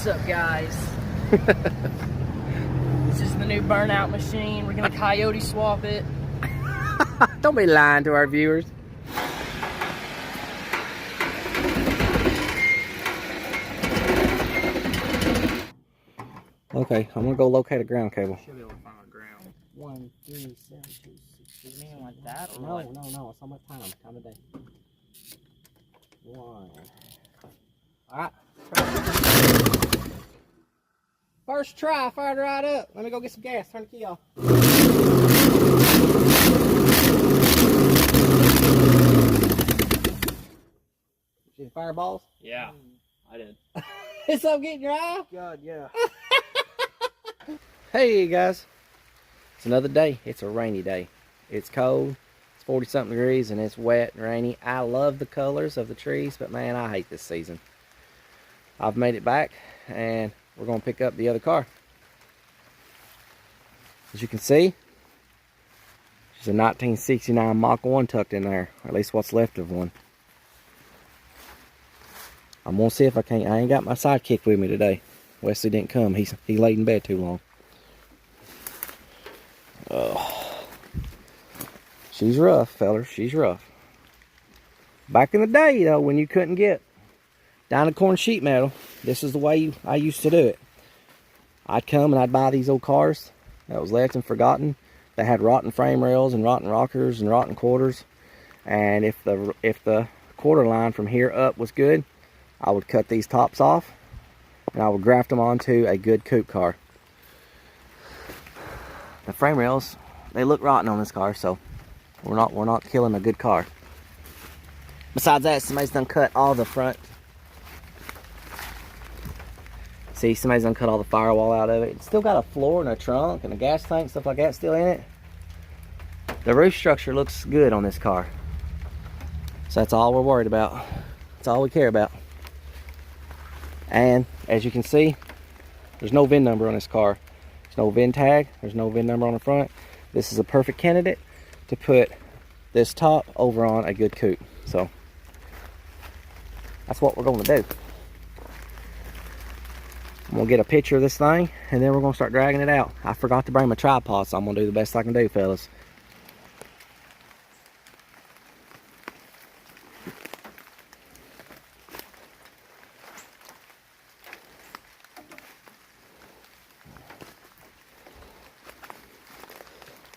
What's up, guys? This is the new burnout machine. We're gonna coyote swap it. Don't be lying to our viewers. Okay, I'm gonna go locate a ground cable. Should be able to find a ground. 1, 3, 7, 2, 6. You mean like that? Or No, what? no. It's on my time. Time of day. 1. Alright. First try, fired right up. Let me go get some gas. Turn the key off. See the fireballs? Yeah, I did. It's up getting your eye? God, yeah. Hey guys. It's another day. It's a rainy day. It's cold. It's 40 something degrees and it's wet and rainy. I love the colors of the trees, but man, I hate this season. I've made it back and we're going to pick up the other car. As you can see, there's a 1969 Mach 1 tucked in there, or at least what's left of one. I'm going to see if I can't. I ain't got my sidekick with me today. Wesley didn't come. He laid in bed too long. Oh, she's rough, fellers. She's rough. Back in the day, though, when you couldn't get Dynacorn sheet metal, this is the way I used to do it. I'd come and I'd buy these old cars that was left and forgotten. They had rotten frame rails and rotten rockers and rotten quarters. And if the quarter line from here up was good, I would cut these tops off and I would graft them onto a good coupe car. The frame rails, they look rotten on this car, so we're not killing a good car. Besides that, somebody's done cut all the front. See, somebody's done cut all the firewall out of it. It's still got a floor and a trunk and a gas tank, stuff like that still in it. The roof structure looks good on this car. So that's all we're worried about. That's all we care about. And as you can see, there's no VIN number on this car. There's no VIN tag. There's no VIN number on the front. This is a perfect candidate to put this top over on a good coupe. So that's what we're going to do. I'm going to get a picture of this thing and then we're going to start dragging it out. I forgot to bring my tripod, so I'm going to do the best I can do, fellas.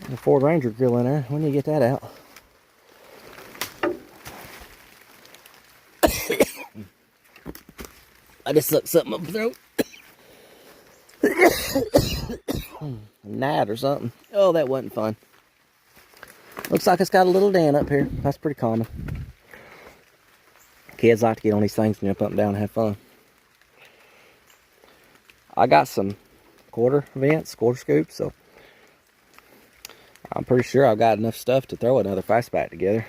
The Ford Ranger grill in there. When do you get that out? I just sucked something up my throat. Gnat or something. Oh, that wasn't fun. Looks like it's got a little dent up here. That's pretty common. Kids like to get on these things and jump up and down and have fun. I got some quarter scoops, so I'm pretty sure I've got enough stuff to throw another Fastback together.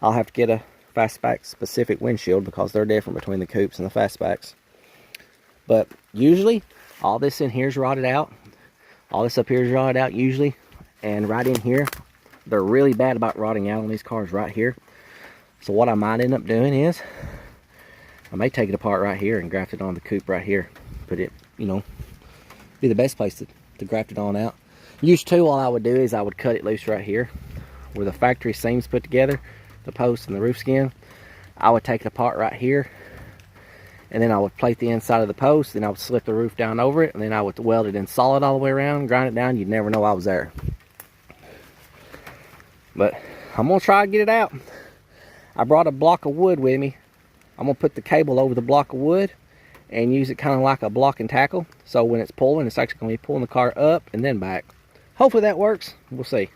I'll have to get a Fastback specific windshield because they're different between the coupes and the Fastbacks. But usually, all this in here is rotted out. All this up here is rotted out usually. And right in here, they're really bad about rotting out on these cars right here. So what I might end up doing is, I may take it apart right here and graft it on the coupe right here. Put it, you know, be the best place to graft it on out. Used to, all I would do is I would cut it loose right here where the factory seams put together, the post and the roof skin. I would take it apart right here and then I would plate the inside of the post, then I would slip the roof down over it, and then I would weld it in solid all the way around, grind it down. You'd never know I was there. But I'm gonna try to get it out. I brought a block of wood with me. I'm gonna put the cable over the block of wood and use it kind of like a block and tackle. So when it's pulling, it's actually gonna be pulling the car up and then back. Hopefully that works. We'll see.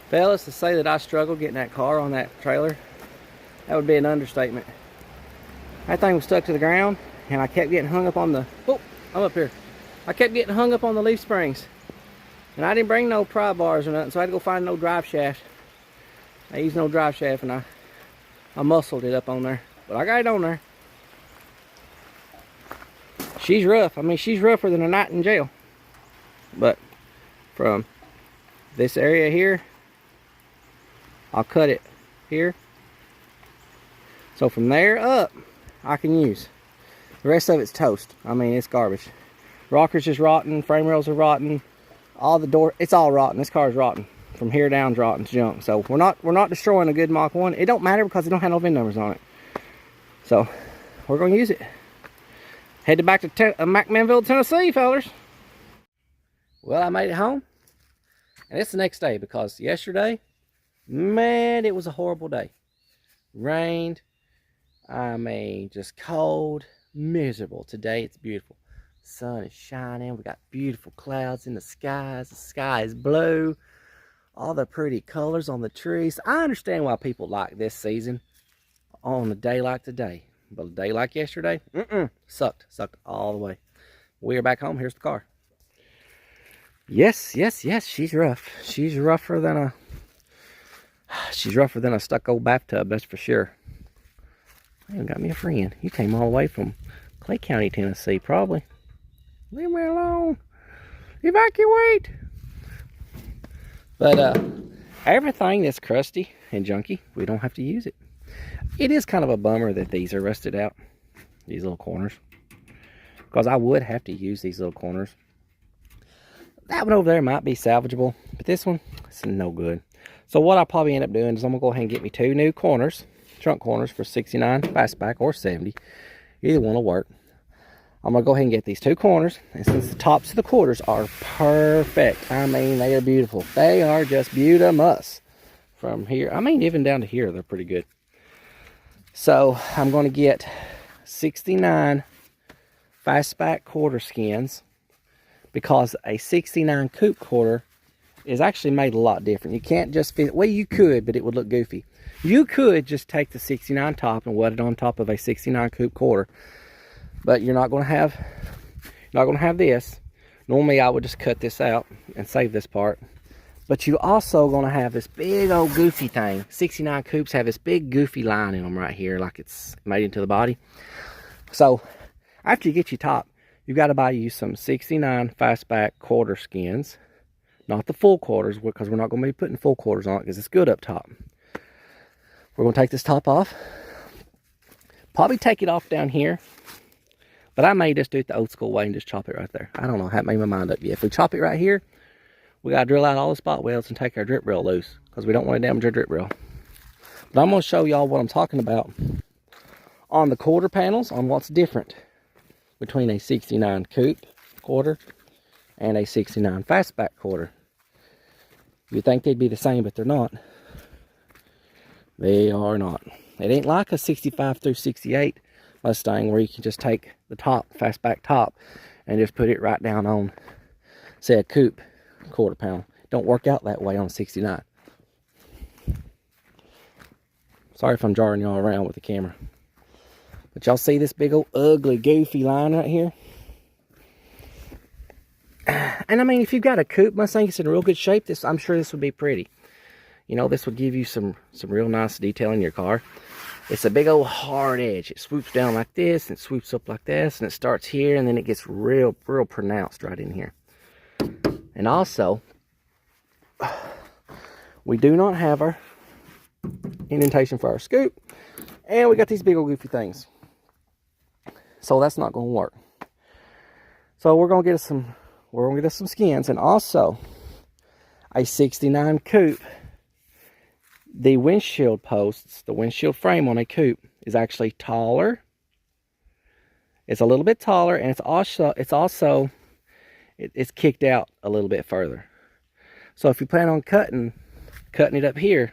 Fellas, to say that I struggled getting that car on that trailer, that would be an understatement. That thing was stuck to the ground and I kept getting hung up on the, oh, I'm up here. I kept getting hung up on the leaf springs. And I didn't bring no pry bars or nothing, so I had to go find no drive shaft. I used no drive shaft and I muscled it up on there. But I got it on there. She's rough. I mean, she's rougher than a night in jail. But from this area here, I'll cut it here. So from there up, I can use. The rest of it's toast. I mean, it's garbage. Rockers is rotten, frame rails are rotten, all the door, it's all rotten. This car is rotten. From here down's rotten, it's junk. So we're not destroying a good Mach 1. It don't matter because it don't have no VIN numbers on it. So we're gonna use it. Headed back to McMinnville, Tennessee, fellas. Well, I made it home. And it's the next day because yesterday, man, it was a horrible day. Rained, I mean, just cold, miserable. Today it's beautiful. Sun is shining. We got beautiful clouds in the skies. The sky is blue. All the pretty colors on the trees. I understand why people like this season on a day like today. But a day like yesterday, sucked all the way. We are back home. Here's the car. Yes, she's rough. She's rougher than a stuck old bathtub, that's for sure. I got me a friend. You came all the way from Clay County, Tennessee, probably. Leave me alone. Evacuate. But everything that's crusty and junky, we don't have to use it. It is kind of a bummer that these are rusted out, these little corners, because I would have to use these little corners. That one over there might be salvageable, but this one, it's no good. So what I'll probably end up doing is I'm going to go ahead and get me 2 new corners, trunk corners for 69 Fastback or 70. Either one will work. I'm going to go ahead and get these 2 corners, and since the tops of the quarters are perfect, I mean, they are beautiful. They are just beautimous. From here, I mean, even down to here, they're pretty good. So I'm going to get 69 Fastback quarter skins, because a 69 Coupe quarter is actually made a lot different. You can't just fit, well, you could, but it would look goofy. You could just take the 69 top and wet it on top of a 69 Coupe quarter, but you're not going to have this. Normally I would just cut this out and save this part, but you also going to have this big old goofy thing. 69 Coupes have this big goofy line in them right here, like it's made into the body. So after you get your top, you've got to buy you some 69 Fastback quarter skins. Not the full quarters, because we're not going to be putting full quarters on it because it's good up top. We're going to take this top off. Probably take it off down here. But I may just do it the old school way and just chop it right there. I don't know. I haven't made my mind up yet. If we chop it right here, we got to drill out all the spot welds and take our drip rail loose, because we don't want to damage our drip rail. But I'm going to show y'all what I'm talking about on the quarter panels, on what's different between a 69 Coupe quarter and a 69 Fastback quarter. You'd think they'd be the same, but they're not. They are not. It ain't like a 65 through 68 Mustang where you can just take the top, Fastback top, and just put it right down on, say, a Coupe quarter panel. Don't work out that way on 69. Sorry if I'm jarring y'all around with the camera. But y'all see this big old ugly goofy line right here? And I mean, if you've got a Coupe Mustang, it's in real good shape, I'm sure this would be pretty. You know, this would give you some real nice detail in your car. It's a big old hard edge. It swoops down like this, and it swoops up like this, and it starts here, and then it gets real pronounced right in here. And also, we do not have our indentation for our scoop, and we got these big old goofy things. So that's not going to work. So we're going to get us some skins, and also a 69 Coupe. The windshield posts, the windshield frame on a Coupe is actually taller. It's a little bit taller, and it's kicked out a little bit further. So if you plan on cutting it up here,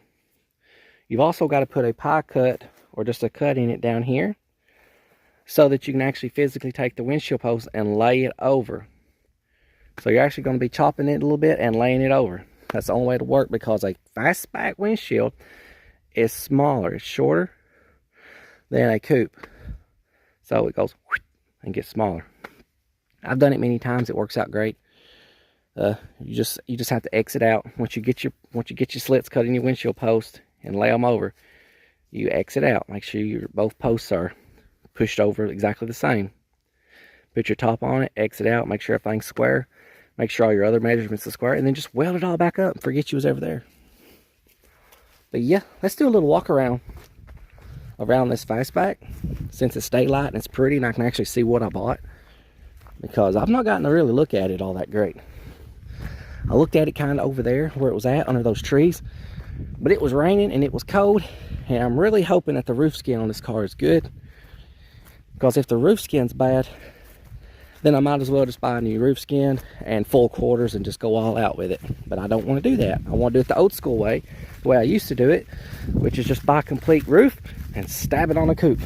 you've also got to put a pie cut or just a cut in it down here, so that you can actually physically take the windshield post and lay it over. So you're actually going to be chopping it a little bit and laying it over. That's the only way to work, because a Fastback windshield is smaller. It's shorter than a Coupe. So it goes and gets smaller. I've done it many times. It works out great. You just have to exit out. Once you get your slits cut in your windshield post and lay them over, you exit out. Make sure both posts are pushed over exactly the same. Put your top on it, exit out, make sure everything's square. Make sure all your other measurements are square, and then just weld it all back up and forget you was ever there. But yeah, let's do a little walk around around this Fastback, since it's daylight and it's pretty and I can actually see what I bought, because I've not gotten to really look at it all that great. I looked at it kind of over there where it was at under those trees, but it was raining and it was cold, and I'm really hoping that the roof skin on this car is good, because if the roof skin's bad, then I might as well just buy a new roof skin and full quarters and just go all out with it. But I don't want to do that. I want to do it the old school way, the way I used to do it, which is just buy a complete roof and stab it on a coupe.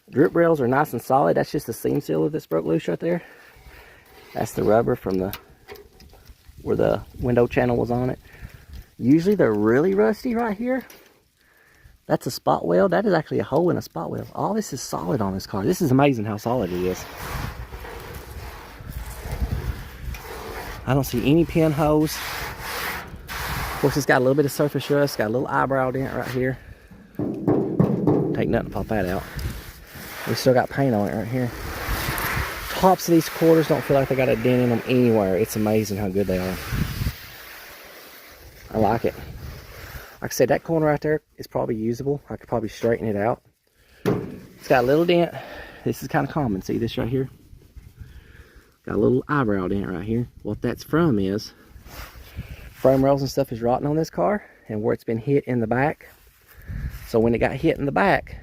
Drip rails are nice and solid. That's just the seam sealer that's broke loose right there. That's the rubber from where the window channel was on it. Usually they're really rusty right here. That's a spot weld. That is actually a hole in a spot weld. All this is solid on this car. This is amazing how solid it is. I don't see any pinholes. Of course, it's got a little bit of surface rust. Got a little eyebrow dent right here. Take nothing to pop that out. We still got paint on it right here. Tops of these quarters don't feel like they got a dent in them anywhere. It's amazing how good they are. I like it. Like I said, that corner right there is probably usable. I could probably straighten it out. It's got a little dent. This is kind of common. See this right here? Got a little eyebrow dent right here. What that's from is frame rails and stuff is rotting on this car, and where it's been hit in the back. So when it got hit in the back,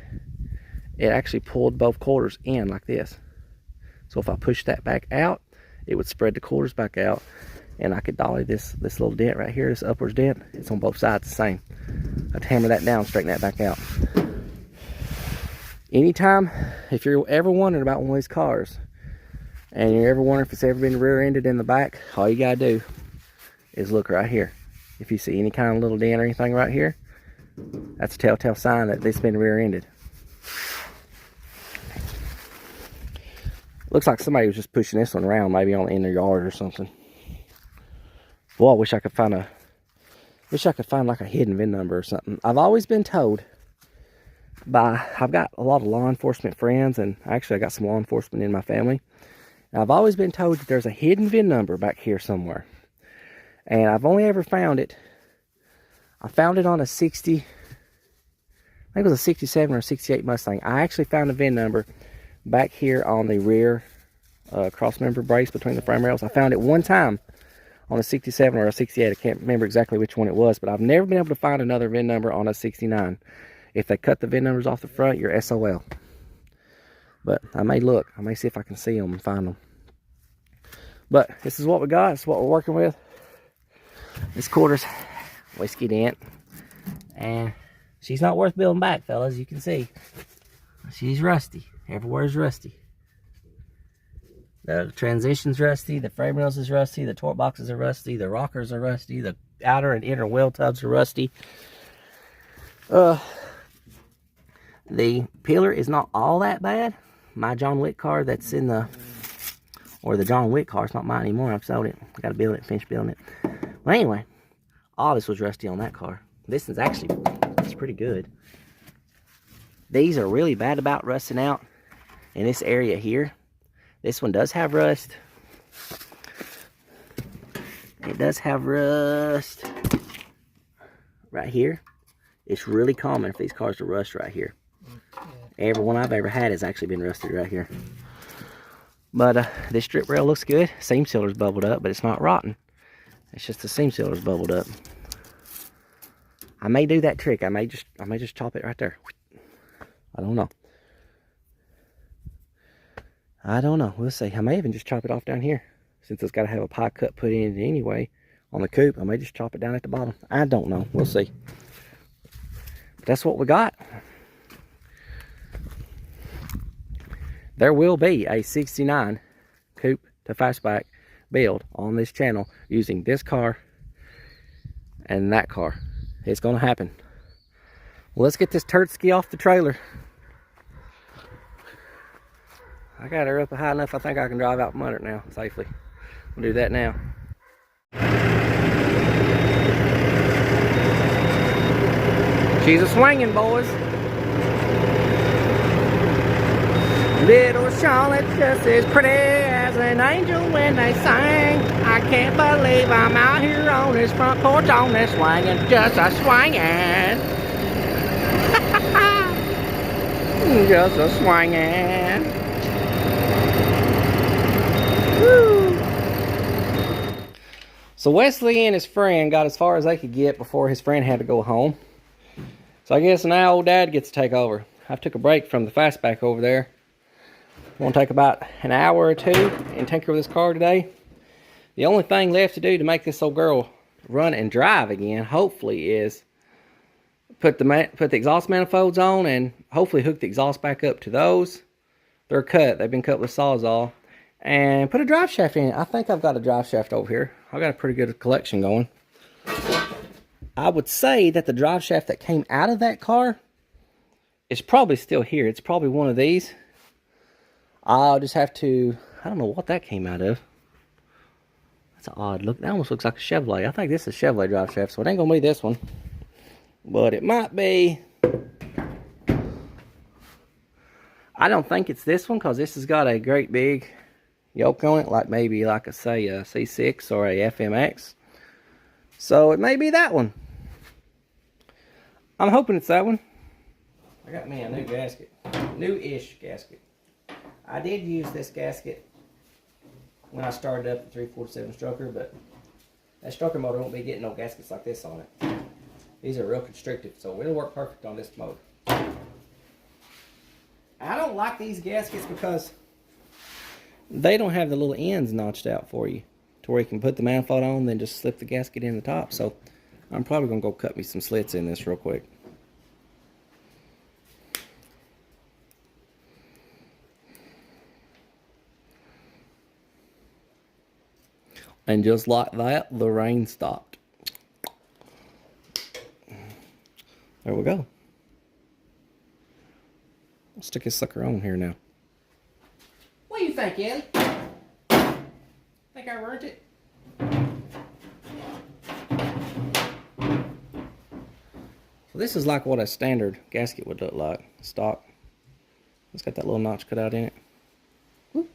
it actually pulled both quarters in like this. So if I push that back out, it would spread the quarters back out, and I could dolly this little dent right here, this upwards dent. It's on both sides the same. I'd hammer that down, straighten that back out. Anytime, if you're ever wondering about one of these cars, and you're ever wondering if it's ever been rear-ended in the back, all you gotta do is look right here. If you see any kind of little dent or anything right here, that's a telltale sign that it's been rear-ended. Looks like somebody was just pushing this one around, maybe on in their yard or something. Well, I wish I could find like a hidden VIN number or something. I've always been told I've got a lot of law enforcement friends, and actually I got some law enforcement in my family. And I've always been told that there's a hidden VIN number back here somewhere. And I've only ever found it. I found it on a 60, I think it was a 67 or a 68 Mustang. I actually found a VIN number back here on the rear cross member brace between the frame rails. I found it one time on a 67 or a 68. I can't remember exactly which one it was, but I've never been able to find another VIN number on a 69. If they cut the VIN numbers off the front, you're SOL. But I may look. I may see if I can see them and find them. But this is what we got. This is what we're working with. This quarter's whiskey dent. And she's not worth building back, fellas. You can see. She's rusty. Everywhere's rusty. The transmission's rusty. The frame rails is rusty. The torque boxes are rusty. The rockers are rusty. The outer and inner wheel tubs are rusty. The pillar is not all that bad. My John Wick car that's in the John Wick car, it's not mine anymore. I've sold it. I got to build it, finish building it. Well, anyway, all this was rusty on that car. This is actually, it's pretty good. These are really bad about rusting out in this area here. This one does have rust. It does have rust right here. It's really common for these cars to rust right here. Every one I've ever had has actually been rusted right here. But this strip rail looks good. Seam sealer's bubbled up, but it's not rotten. It's just the seam sealer's bubbled up. I may do that trick. I may just chop it right there. I don't know. I don't know. We'll see. I may even just chop it off down here, since it's got to have a pie cut put in it anyway on the coupe. I may just chop it down at the bottom. I don't know. We'll see. But that's what we got. There will be a 69 coupe to Fastback build on this channel using this car and that car. It's going to happen. Well, let's get this turd ski off the trailer. I got her up high enough I think I can drive out from under it now safely. We'll do that now. She's a swinging, boys. Little Charlotte just as pretty as an angel when they sang. I can't believe I'm out here on this front porch on this swinging, just a swinging. Just a swinging. Woo. So Wesley and his friend got as far as they could get before his friend had to go home. So I guess now old Dad gets to take over. I took a break from the Fastback over there. I'm going to take about an hour or two and tinker with this car today. The only thing left to do to make this old girl run and drive again, hopefully, is put the exhaust manifolds on and hopefully hook the exhaust back up to those. They're cut. They've been cut with Sawzall. And put a drive shaft in it. I think I've got a drive shaft over here. I've got a pretty good collection going. I would say that the drive shaft that came out of that car is probably still here. It's probably one of these. I'll just have to, I don't know what that came out of. That's an odd look. That almost looks like a Chevrolet. I think this is a Chevrolet drive shaft, so it ain't gonna be this one. But it might be. I don't think it's this one, because this has got a great big yoke on it, like maybe like a, say, a C6 or a FMX. So it may be that one. I'm hoping it's that one. I got me a new gasket. New-ish gasket. I did use this gasket when I started up the 347 Strucker, but that Strucker motor won't be getting no gaskets like this on it. These are real constrictive, so it'll work perfect on this motor. I don't like these gaskets because they don't have the little ends notched out for you to where you can put the manifold on, then just slip the gasket in the top. So I'm probably going to go cut me some slits in this real quick. And just like that, the rain stopped. There we go. I'll stick this sucker on here now. What do you think, Eddie? Think I ruined it? So this is like what a standard gasket would look like. Stock. It's got that little notch cut out in it. Whoop.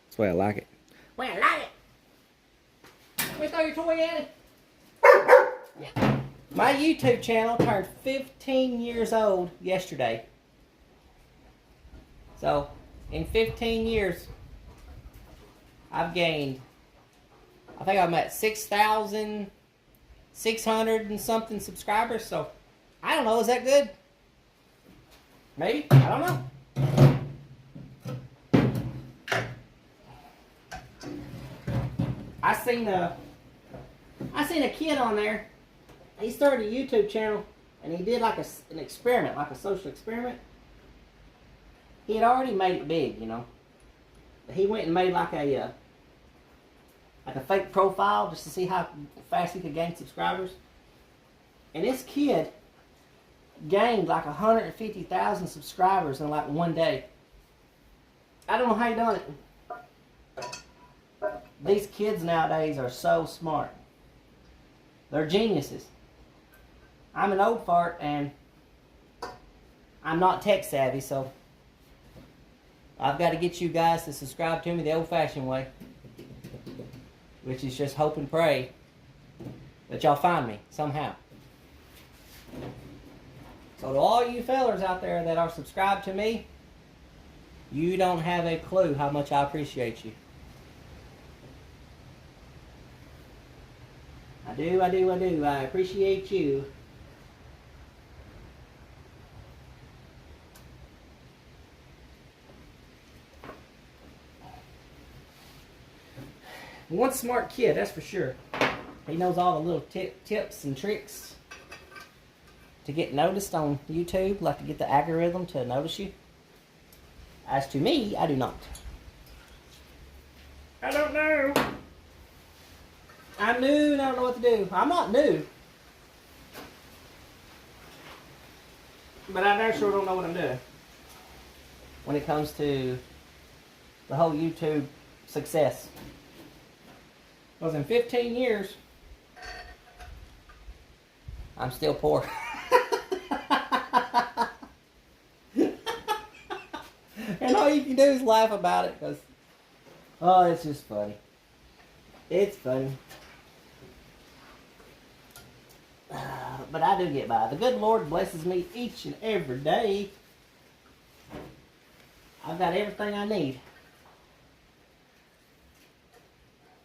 That's the way I like it. Way I like it. Let me throw your toy at it. Yeah. My YouTube channel turned 15 years old yesterday. So, in 15 years, I've gained, I think I'm at 6,600 and something subscribers. So, I don't know, is that good? Maybe? I don't know. I seen a kid on there. He started a YouTube channel and he did like an experiment, like a social experiment. He had already made it big, you know. He went and made like a fake profile just to see how fast he could gain subscribers. And this kid gained like 150,000 subscribers in like one day. I don't know how he done it. These kids nowadays are so smart. They're geniuses. I'm an old fart and I'm not tech savvy, so I've got to get you guys to subscribe to me the old-fashioned way, which is just hope and pray that y'all find me somehow. So to all you fellers out there that are subscribed to me, you don't have a clue how much I appreciate you. I do. I appreciate you. One smart kid, that's for sure. He knows all the little tips and tricks to get noticed on YouTube, like to get the algorithm to notice you. As to me, I do not. I don't know. I'm new and I don't know what to do. I'm not new. But I damn sure don't know what I'm doing when it comes to the whole YouTube success. Because in 15 years, I'm still poor. And all you can do is laugh about it, because Oh, it's just funny. It's funny. But I do get by. The good Lord blesses me each and every day. I've got everything I need.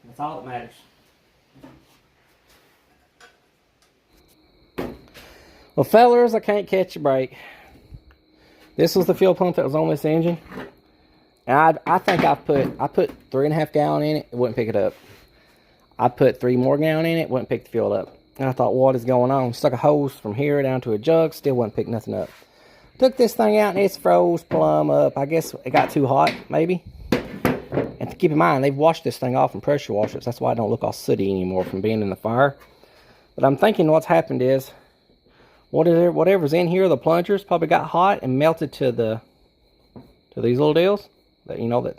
That's all that matters. Well, fellers, I can't catch a break. This was the fuel pump that was on this engine. And I think I put 3.5 gallon in it. It wouldn't pick it up. I put 3 more gallon in it. Wouldn't pick the fuel up. And I thought, what is going on? Stuck a hose from here down to a jug. Still wouldn't pick nothing up. Took this thing out and it's froze plumb up. I guess it got too hot, maybe. And to keep in mind, they've washed this thing off in pressure washers. That's why I don't look all sooty anymore from being in the fire. But I'm thinking what's happened is, whatever's in here, the plungers probably got hot and melted to these little deals. That, you know, that,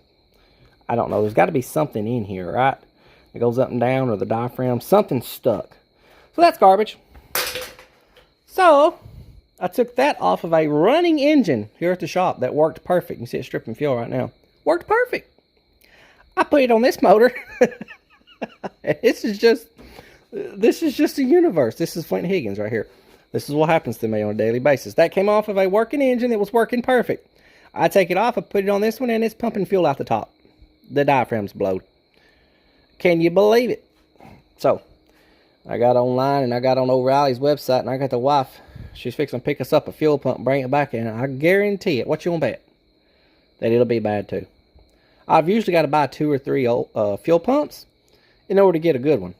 I don't know. There's got to be something in here, right? It goes up and down, or the diaphragm. Something's stuck. So that's garbage. So I took that off of a running engine here at the shop that worked perfect. You see it stripping fuel right now. Worked perfect. I put it on this motor. This is just a universe. This is Flint Higgins right here. This is what happens to me on a daily basis. That came off of a working engine that was working perfect. I take it off, I put it on this one, and it's pumping fuel out the top. The diaphragm's blowed. Can you believe it? So, I got online, and I got on O'Reilly's website, and I got the wife. She's fixing to pick us up a fuel pump and bring it back in. I guarantee it. What you want to bet? That it'll be bad, too. I've usually got to buy 2 or 3 fuel pumps in order to get a good one.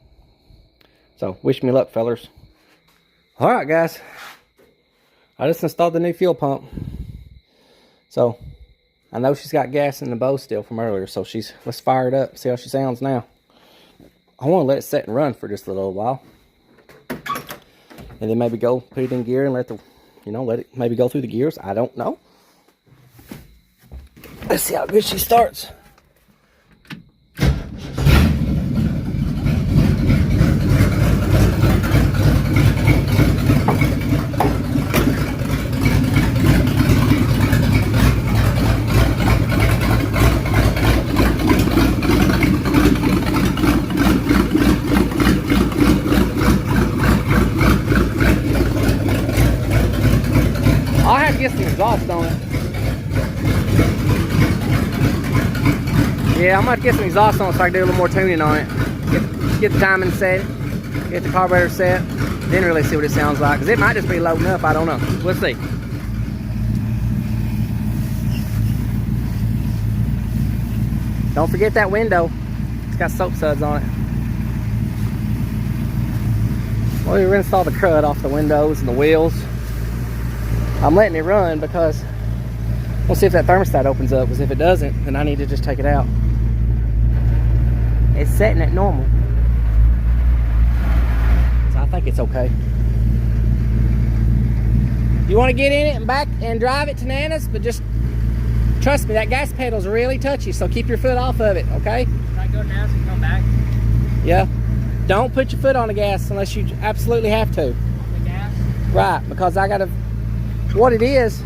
So, wish me luck, fellers. Alright, guys. I just installed the new fuel pump. So, I know she's got gas in the bow still from earlier. So, let's fire it up, see how she sounds now. I want to let it set and run for just a little while. And then maybe go put it in gear and let it maybe go through the gears. I don't know. Let's see how good she starts. I'll have to get some exhaust on it. Yeah, I'm going to get some exhaust on it so I can do a little more tuning on it. Get the timing set, get the carburetor set, then really see what it sounds like. Because it might just be loading up, I don't know. We'll see. Don't forget that window. It's got soap suds on it. Well, we're going to install the crud off the windows and the wheels. I'm letting it run because we'll see if that thermostat opens up. Because if it doesn't, then I need to just take it out. It's setting at normal, so I think it's okay. You want to get in it and back and drive it to Nana's, but just trust me, that gas pedal's really touchy, so keep your foot off of it, okay? Can I go now so you come back? Yeah. Don't put your foot on the gas unless you absolutely have to. On the gas? Right, because I gotta, what it is,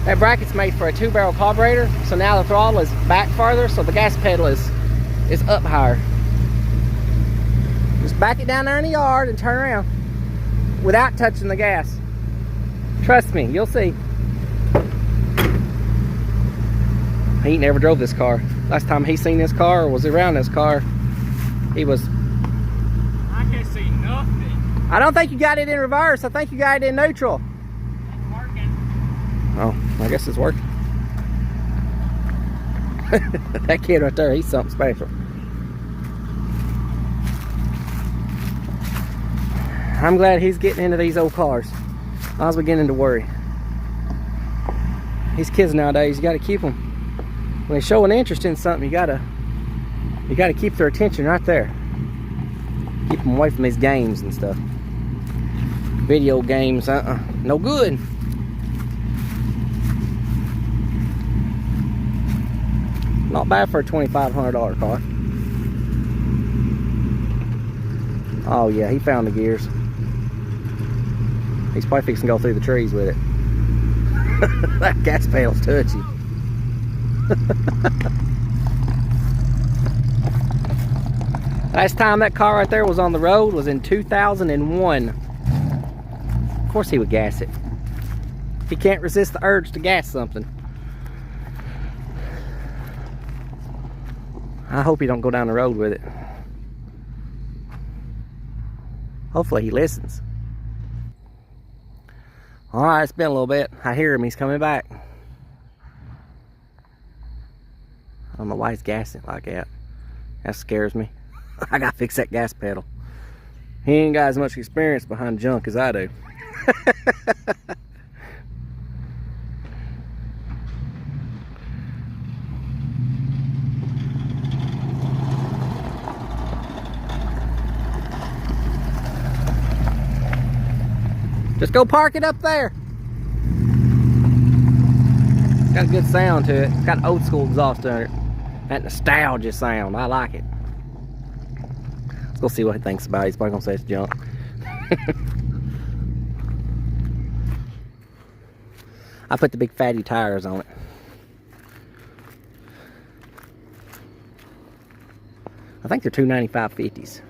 that bracket's made for a 2-barrel carburetor, so now the throttle is back farther, so the gas pedal is up higher. Just back it down there in the yard and turn around without touching the gas. Trust me, you'll see. He never drove this car. Last time he seen this car or was around this car, he was... I can't see nothing. I don't think you got it in reverse. I think you got it in neutral. It's working. Oh, I guess it's working. That kid right there, he's something special. I'm glad he's getting into these old cars. I was beginning to worry. These kids nowadays, you got to keep them. When they show an interest in something, you got to keep their attention right there. Keep them away from these games and stuff. Video games, no good. Not bad for a $2,500 car. Oh yeah, he found the gears. He's probably fixing to go through the trees with it. That gas pedal's touchy. Last time that car right there was on the road was in 2001. Of course he would gas it. He can't resist the urge to gas something. I hope he don't go down the road with it. Hopefully he listens. Alright, it's been a little bit. I hear him, he's coming back. I don't know why he's gassing it like that. That scares me. I gotta fix that gas pedal. He ain't got as much experience behind junk as I do. Just go park it up there. Got a good sound to it. It's got an old school exhaust on it. That nostalgia sound. I like it. Let's go see what he thinks about it. He's probably gonna say it's junk. I put the big fatty tires on it. I think they're 295 50s.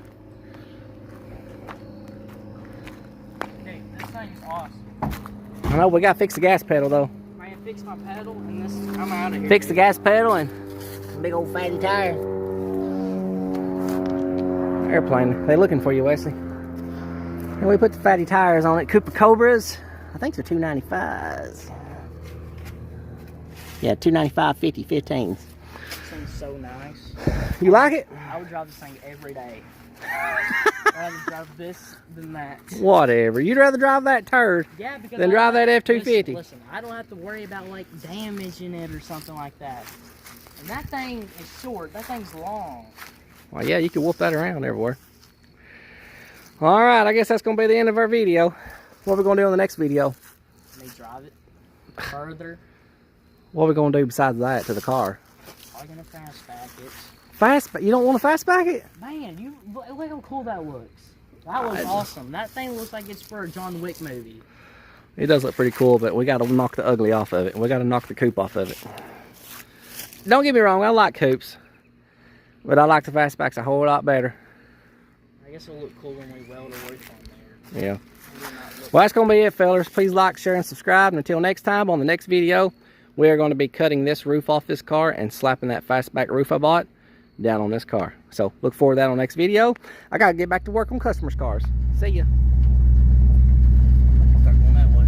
Hey, this thing's awesome. I know, we gotta fix the gas pedal though. Man, fix my pedal and this, I'm out of here. Fix the gas pedal and big old fatty tire. Airplane, they looking for you, Wesley. And we put the fatty tires on it. Coupe Cobras, I think they're 295s. Yeah, 295 50 15s. This thing's so nice. You like it? I would drive this thing every day. I'd rather drive this than that. Whatever. You'd rather drive that turd than drive that F-250. Listen, I don't have to worry about like damaging it or something like that. And that thing is short. That thing's long. Well, yeah, you can whoop that around everywhere. All right, I guess that's going to be the end of our video. What are we going to do in the next video? May drive it further. What are we going to do besides that to the car? I'm going to fastback it. Fastback? You don't want to fastback it? Man, look how cool that looks. That was awesome. That thing looks like it's for a John Wick movie. It does look pretty cool, but we got to knock the ugly off of it. We got to knock the coupe off of it. Don't get me wrong, I like coupes, but I like the fastbacks a whole lot better. I guess it'll look cool when we weld a roof on there. Yeah. Well, that's going to be it, fellas. Please like, share, and subscribe. And until next time, on the next video, we are going to be cutting this roof off this car and slapping that fastback roof I bought down on this car. So look forward to that on the next video. I got to get back to work on customers' cars. See ya. Start going that way.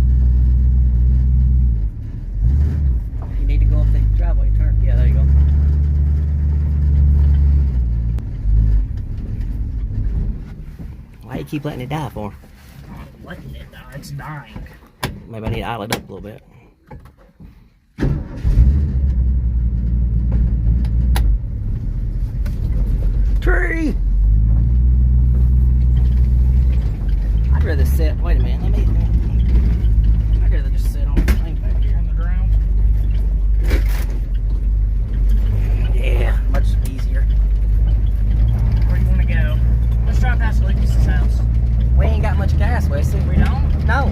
You need to go up the driveway turn. Yeah, there you go. Why do you keep letting it die for? Letting it die. It's dying. Maybe I need to idle it up a little bit. Tree! I'd rather sit. Wait a minute. I'd rather just sit on the thing back here on the ground. Yeah, much easier. Where do you want to go? Let's drive past Lucas's house. We ain't got much gas, Wesley. We don't? No.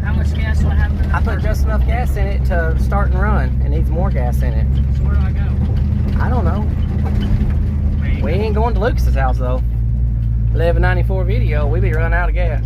How much gas do I have in the I put just enough gas in it to start and run. It needs more gas in it. So where do I go? I don't know. We ain't going to Lucas's house though. 1194 video, we be running out of gas.